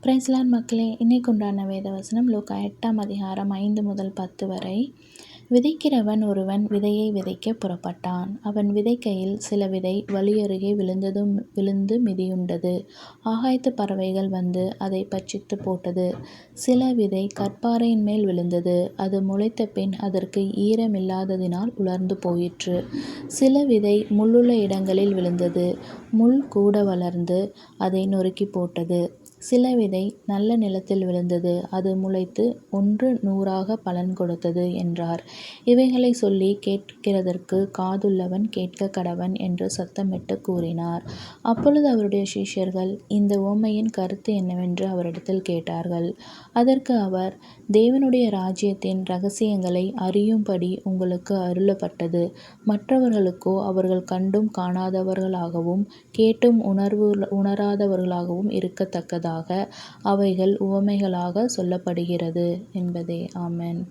பிரைஸ்லான் மக்களே, இன்னைக்கு உண்டான வேத வசனம் லூக்கா 8ஆம் அதிகாரம் 5 முதல் 10 வரை. விதைக்கிறவன் ஒருவன் விதையை விதைக்க புறப்பட்டான். அவன் விதைக்கையில் சில விதை வழியருகே விழுந்து மிதியுண்டது. ஆகாயத்து பறவைகள் வந்து அதை பட்சித்து போட்டது. சில விதை கற்பாறையின் மேல் விழுந்தது. அது முளைத்த பின் அதற்கு ஈரமில்லாததினால் உலர்ந்து போயிற்று. சில விதை முள்ளுள்ள இடங்களில் விழுந்தது. முள் கூட வளர்ந்து அதை நொறுக்கி போட்டது. சில விதை நல்ல நிலத்தில் விழுந்தது. அது முளைத்து 100 பலன் கொடுத்தது என்றார். இவைகளை சொல்லி, கேட்கிறதற்கு காதுள்ளவன் கேட்க கடவன் என்று சத்தமிட்டு கூறினார். அப்பொழுது அவருடைய சீஷர்கள் இந்த உவமையின் கருத்து என்னவென்று அவரிடத்தில் கேட்டார்கள். அதற்கு அவர், தேவனுடைய ராஜ்யத்தின் இரகசியங்களை அறியும்படி உங்களுக்கு அருளப்பட்டது. மற்றவர்களுக்கோ அவர்கள் கண்டும் காணாதவர்களாகவும் கேட்டும் உணராதவர்களாகவும் இருக்கத்தக்கதாக அவைகள் உவமைகளாக சொல்லப்படுகிறது என்பதே. ஆமென்.